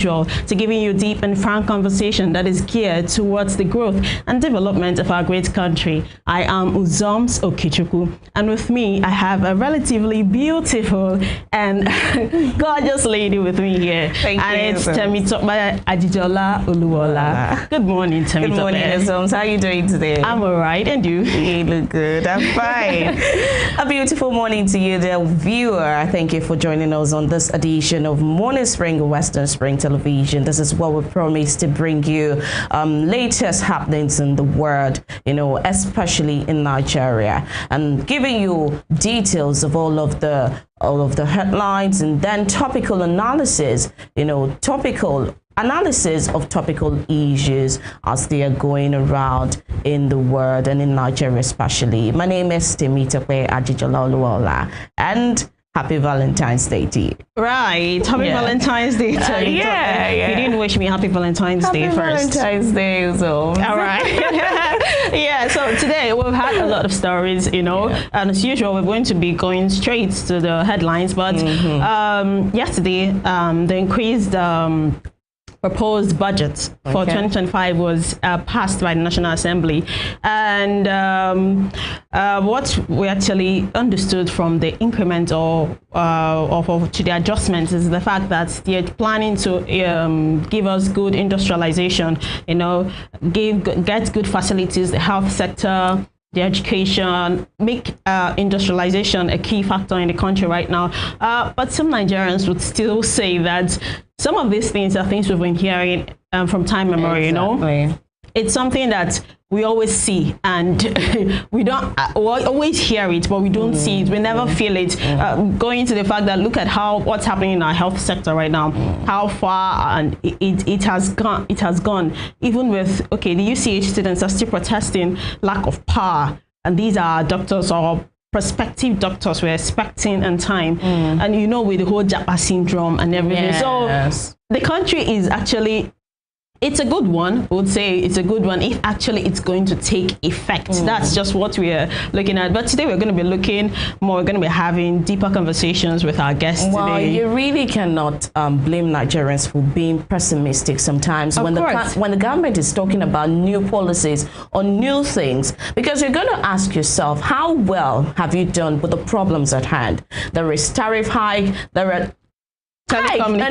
to giving you deep and frank conversation that is geared towards the growth and development of our great country. I am Uzoms Okichuku, and with me I have a relatively beautiful and gorgeous lady with me here. Thank you. And it's Temitope Ajijola Oluwola. Good morning, Temitope. Good morning, Uzoms. How are you doing today? I'm alright, and you? You look good. I'm fine. A beautiful morning to you, dear viewer. Thank you for joining us on this edition of Morning Spring Western Spring Television. This is what we promised to bring you latest happenings in the world, especially in Nigeria, and giving you details of all of the headlines, and then topical analysis, topical analysis of topical issues as they are going around in the world and in Nigeria especially. My name is Temitope Ajijola Oluwola, and happy Valentine's Day to you. Right. Happy Valentine's Day to you. You didn't wish me happy Valentine's Day first. Valentine's Day, Uzoms. All right. Yeah, so today we've had a lot of stories, and as usual, we're going to be going straight to the headlines. But yesterday, the increased proposed budget for 2025 was passed by the National Assembly, and what we actually understood from the increment of to the adjustments is the fact that they're planning to give us good industrialization, get good facilities, the health sector, the education, make industrialization a key factor in the country right now. But some Nigerians would still say that some of these things are things we've been hearing from time immemorial, It's something that we always see, and we don't always hear it, but we don't see it. We never feel it. Going to the fact that look at what's happening in our health sector right now, how far and it has gone. It has gone. Even with the UCH students are still protesting lack of power, and these are doctors or prospective doctors we're expecting in time, and with the whole Japa syndrome and everything. So the country is actually. It's a good one. I would say it's a good one if actually it's going to take effect. That's just what we're looking at. But today we're going to be looking more. We're going to be having deeper conversations with our guests today. You really cannot blame Nigerians for being pessimistic sometimes when the government is talking about new policies or new things, because you're going to ask yourself, how well have you done with the problems at hand? There is tariff hike. There are telecoms,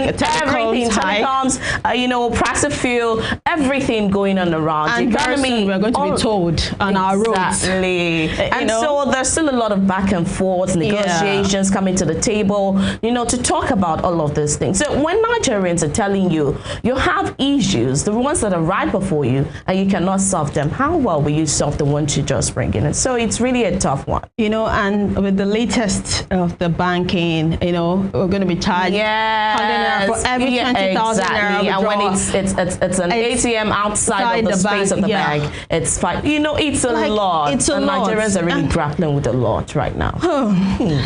price of fuel, everything going on around. And economy, we're going to be told on our roads. And so there's still a lot of back and forth, negotiations coming to the table, to talk about all of these things. So when Nigerians are telling you have issues, the ones that are right before you, and you cannot solve them, how well will you solve the ones you just bring in? And so it's really a tough one. And with the latest of the banking, we're going to be charged. For every 20,000 naira, and when it's an ATM outside of the space of the bank, it's fine. It's a lot. It's a lot. Nigerians are really grappling with a lot right now.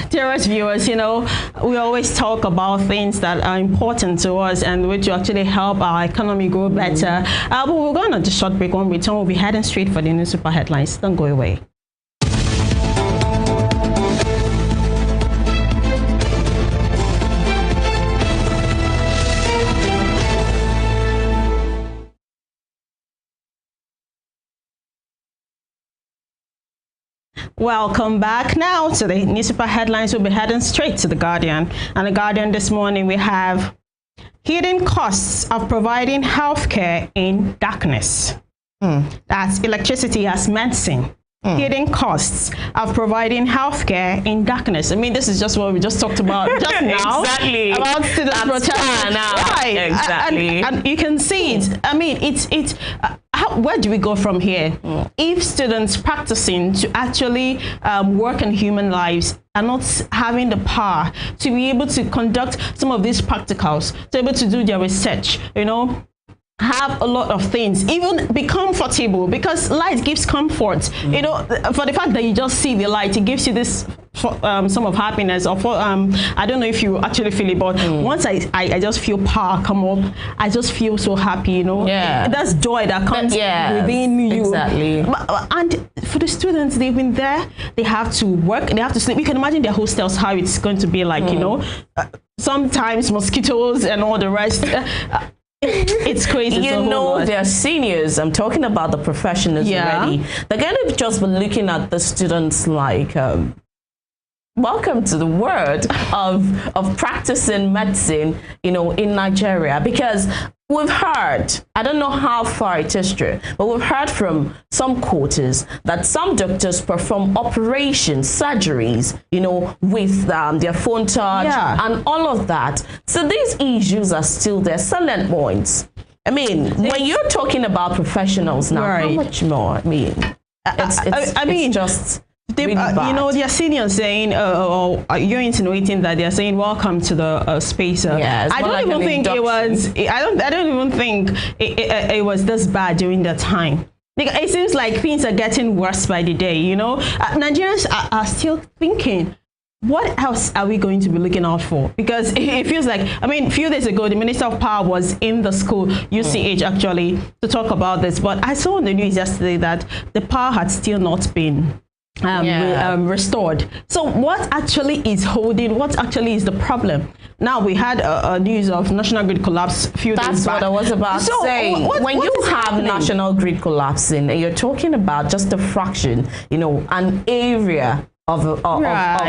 Dearest viewers, we always talk about things that are important to us and which will actually help our economy grow better. But we're going on a short break. When we return, we'll be heading straight for the newspaper headlines. Don't go away. Welcome back now to the newspaper headlines. We'll be heading straight to The Guardian. And The Guardian this morning, we have hidden costs of providing healthcare in darkness. That's electricity as medicine. Hidden costs of providing healthcare in darkness. I mean, this is just what we just talked about just now. Exactly. About students protesting. Right. Exactly. And you can see it. I mean, it's where do we go from here? If students practicing to actually work in human lives are not having the power to be able to conduct some of these practicals, to be able to do their research, have a lot of things, even be comfortable, because light gives comfort. For the fact that you just see the light, it gives you this some of happiness, or I don't know if you actually feel it, but once I just feel power come up, I just feel so happy, that's joy that comes within you. Exactly. And for the students, they've been there, they have to work, they have to sleep. You can imagine their hostels, how it's going to be like, sometimes mosquitoes and all the rest. It's crazy. You know, they're seniors. I'm talking about the professionals already. They're going to just be looking at the students like, welcome to the world of practicing medicine, you know, in Nigeria. Because we've heard, I don't know how far it is true, but we've heard from some quarters that some doctors perform operations, surgeries, you know, with their phone touch and all of that. So these issues are still there, silent points. I mean, when you're talking about professionals now, how much more? I mean, it's just... Really you know, their seniors saying, you're insinuating that they're saying welcome to the space. I don't even think it was. I don't even think it was this bad during that time. It seems like things are getting worse by the day. You know, Nigerians are still thinking, what else are we going to be looking out for? Because it feels like, I mean, a few days ago, the Minister of Power was in the school, UCH actually, to talk about this. But I saw on the news yesterday that the power had still not been restored. So what actually is holding, what actually is the problem? Now we had a news of national grid collapse a few days back. That's what I was about to say. When you have national grid collapsing and you're talking about just a fraction, you know, an area of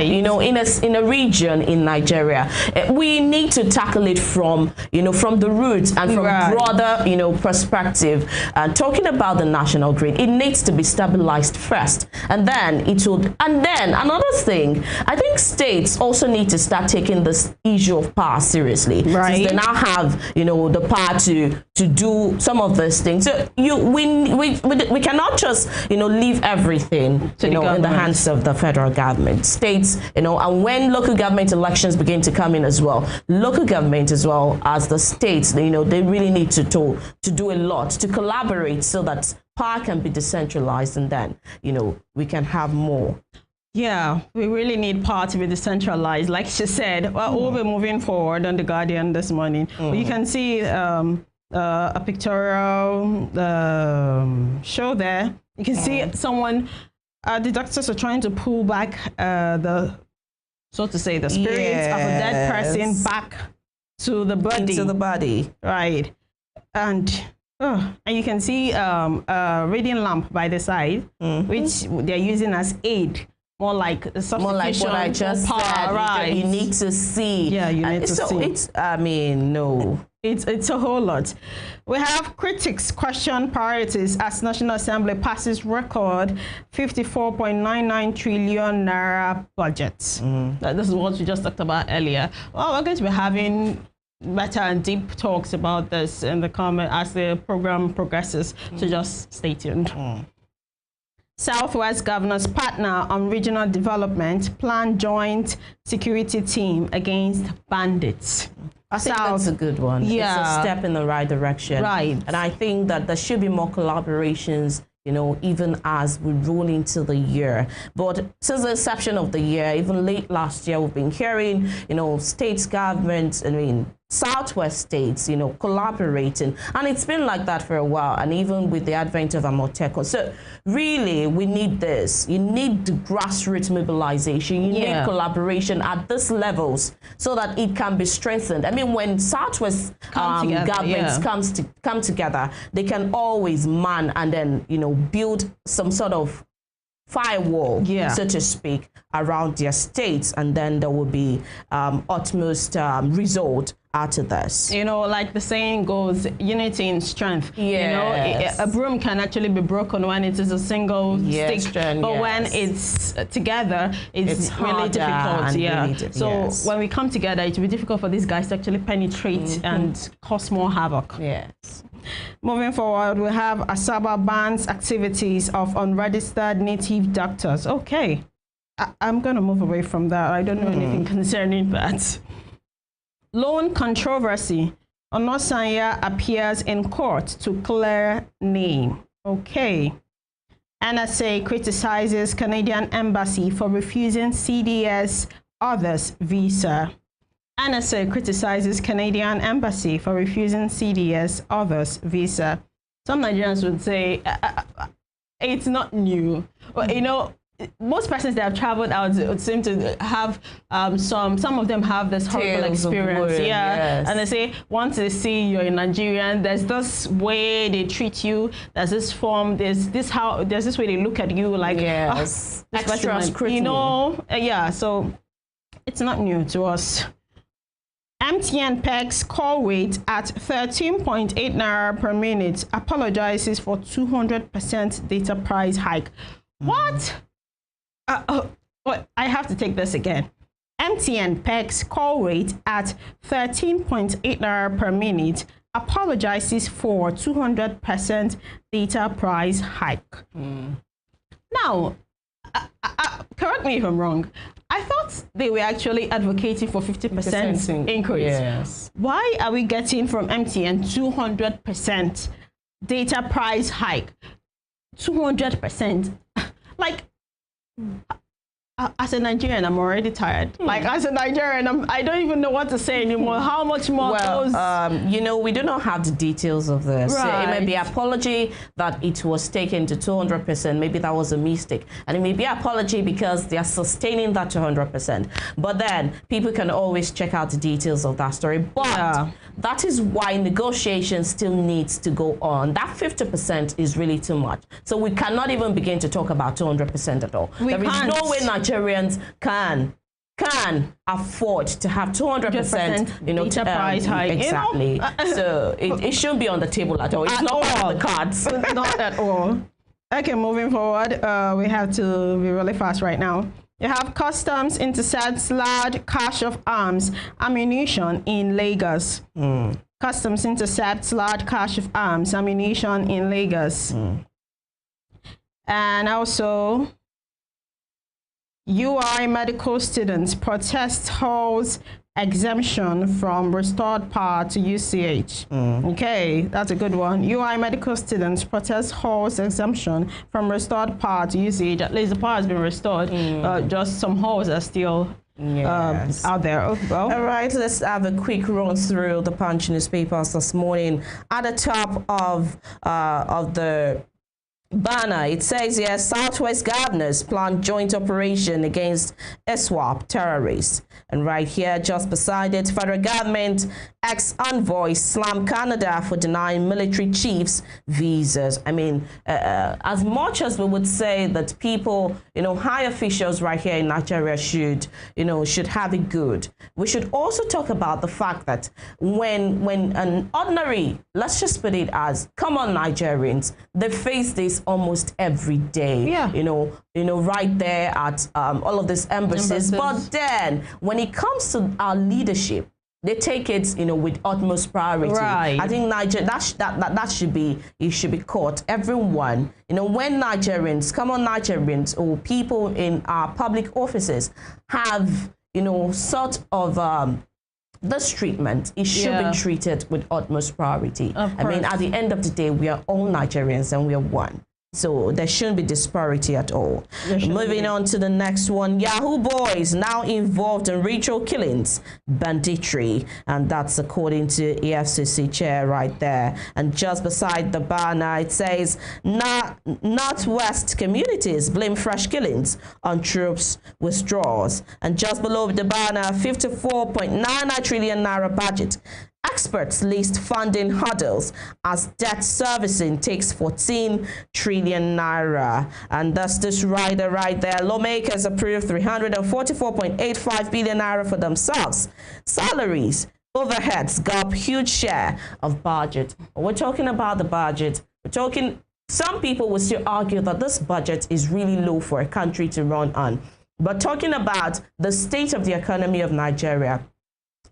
you know, in a region in Nigeria, we need to tackle it from, you know, from the roots and from broader, you know, perspective. Talking about the national grid, it needs to be stabilized first, and then it would. And then another thing, I think states also need to start taking this issue of power seriously. Since they now have, you know, the power to do some of these things. So we cannot just, you know, leave everything, you know, in the hands of the federal government. States, you know, and when local government elections begin to come in as well, local government as well as the states, you know, they really need to do a lot to collaborate so that power can be decentralized, and then, you know, we can have more. Yeah, we really need power to be decentralized. Like she said, well, we'll be moving forward on The Guardian this morning. You can see a pictorial show there. You can see someone. The doctors are trying to pull back so to say, the spirits of a dead person back to the body. Into the body. Right. And you can see a reading lamp by the side, which they're using as aid. More like a substitution. More like what I just said. You need to see. Yeah, you need to see. So it's, I mean, no. It's a whole lot. We have critics question priorities as National Assembly passes record 54.99 trillion naira budget. This is what we just talked about earlier. Well, we're going to be having better and deep talks about this in the comment as the program progresses. So just stay tuned. Southwest Governors partner on regional development, plan joint security team against bandits. I think that's a good one. Yeah. It's a step in the right direction. Right. And I think that there should be more collaborations, you know, even as we roll into the year. But since the inception of the year, even late last year, we've been hearing, you know, states, governments, I mean, Southwest states, you know, collaborating. And it's been like that for a while, and even with the advent of Amoteco. So really, we need this. You need the grassroots mobilization. You need collaboration at these levels so that it can be strengthened. I mean, when Southwest governments come together, they can always man and then, you know, build some sort of firewall, so to speak, around their states, and then there will be utmost result out of this. You know, like the saying goes, unity in strength. You know, a broom can actually be broken when it is a single stick, but when it's together, it's really difficult. So when we come together, it will be difficult for these guys to actually penetrate and cause more havoc. Moving forward, we have Asaba bans activities of unregistered native doctors. Okay, I'm going to move away from that. I don't know anything concerning that. Loan controversy. Onosanya appears in court to clear name. Okay. NSA criticizes Canadian embassy for refusing CDS others visa. NSA criticizes Canadian embassy for refusing CDS others visa. Some Nigerians would say it's not new. But you know, most persons that have traveled out seem to have some of them have this horrible Tales of experience. woe, yes. And they say once they see you're in Nigerian, there's this way they treat you, there's this form, there's this way they look at you, like yes, extra scrutiny. You know, so it's not new to us. MTN pegs call rate at 13.8 naira per minute, apologizes for 200% data price hike. What? I have to take this again. MTN pegs call rate at 13.8 naira per minute, apologizes for 200% data price hike. Now, correct me if I'm wrong. I thought they were actually advocating for 50% increase. Yes. Why are we getting from MTN 200% data price hike? 200%. Like, as a Nigerian, I'm already tired. Like, as a Nigerian, I don't even know what to say anymore. How much more? Well, you know, we do not have the details of this. Right. It may be apology that it was taken to 200%. Maybe that was a mistake. And it may be apology because they are sustaining that 200%. But then people can always check out the details of that story. But that is why negotiations still needs to go on. That 50% is really too much. So we cannot even begin to talk about 200% at all. There is no way Nigerians can afford to have 200%, you know, data price hike. Exactly. You know? So it shouldn't be on the table at all. It's not on the cards. Not at all. Okay, moving forward, we have to be really fast right now. You have customs intercepts large cache of arms, ammunition in Lagos. Customs intercepts large cache of arms, ammunition in Lagos. And also, UI medical students protest halls exemption from restored power to UCH. Okay, that's a good one. UI medical students protest halls exemption from restored power to UCH. At least the power has been restored. Just some halls are still out there. Well. All right, let's have a quick run through the Punch newspapers this morning. At the top of the banner, it says here, Southwest governors plan joint operation against ISWAP terrorists. And right here, just beside it, federal government ex-envoy slam Canada for denying military chiefs visas. I mean, as much as we would say that people, you know, high officials right here in Nigeria should have it good, we should also talk about the fact that when an ordinary, let's just put it as common Nigerians, they face this almost every day. You know, right there at all of these embassies. But then when it comes to our leadership, they take it, you know, with utmost priority. Right. I think that should be caught. Everyone, you know, when Nigerians, common Nigerians or people in our public offices have, you know, sort of this treatment, it should be treated with utmost priority. I mean, at the end of the day, we are all Nigerians and we are one. So there shouldn't be disparity at all. Moving on to the next one. Yahoo boys now involved in ritual killings, banditry. And that's according to EFCC chair right there. And just beside the banner, it says, Northwest communities blame fresh killings on troops withdrawals. And just below the banner, 54.99 trillion naira budget. Experts list funding hurdles as debt servicing takes 14 trillion naira. And that's this rider right there. Lawmakers approved 344.85 billion naira for themselves. Salaries, overheads got a huge share of budget. We're talking about the budget. We're talking, some people will still argue that this budget is really low for a country to run on. But talking about the state of the economy of Nigeria,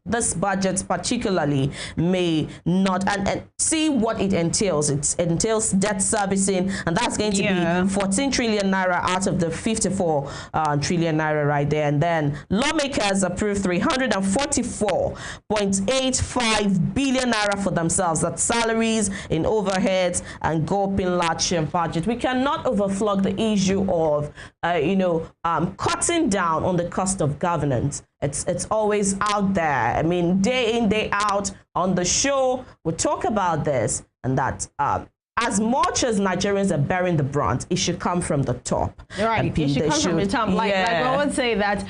this budget particularly may not, and see what it entails. It entails debt servicing, and that's going to be 14 trillion naira out of the 54 trillion naira right there. And then lawmakers approved 344.85 billion naira for themselves. That's salaries, in overheads, and gulping large share budget. We cannot overflog the issue of cutting down on the cost of governance. It's always out there. I mean, day in, day out on the show, we talk about this, and that as much as Nigerians are bearing the brunt, it should come from the top. Right, it should come from the top. Like I would say that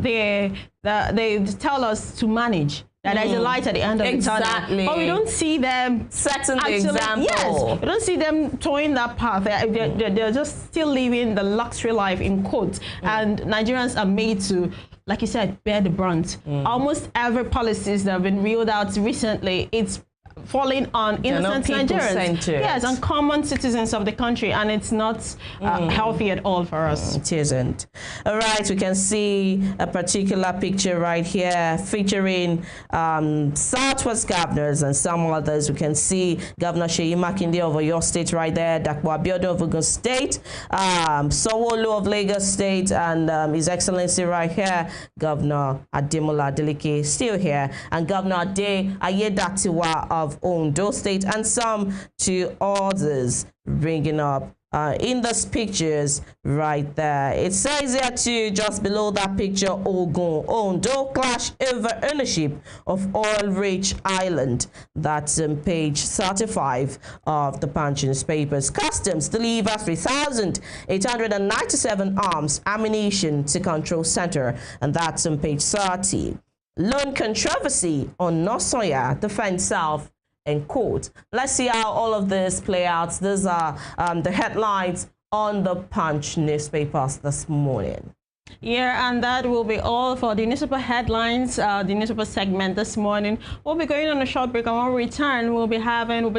they tell us to manage. That there's a light at the end of the tunnel. But we don't see them setting the example. Yes, we don't see them towing that path. They're just still living the luxury life in quotes. And Nigerians are made to, like you said, bear the brunt. Almost every policies that have been reeled out recently, it's falling on innocent Nigerians. Yes, on common citizens of the country, and it's not healthy at all for us. It isn't. All right, we can see a particular picture right here featuring Southwest governors and some others. We can see Governor Seyi Makinde of Oyo State right there, Dapo Abiodun of Ogun State, Sanwo-Olu of Lagos State, and His Excellency right here, Governor Ademola Adeleke, still here, and Governor Ade Ayedatiwa of Ondo State, and some to others bringing up in those pictures right there. It says here too, just below that picture, Ogun, Ondo clash over ownership of oil-rich island. That's on page 35 of the Punch newspapers. Customs deliver 3,897 arms ammunition to control center, and that's on page 30. Loan controversy on Nosoya, Defense South and court. Let's see how all of this play out. These are the headlines on the Punch newspapers this morning. Yeah, and that will be all for the newspaper headlines, the newspaper segment this morning. We'll be going on a short break, and when we return, we'll be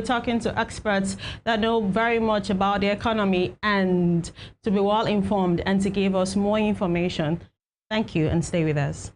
talking to experts that know very much about the economy and to be well informed and to give us more information. Thank you, and stay with us.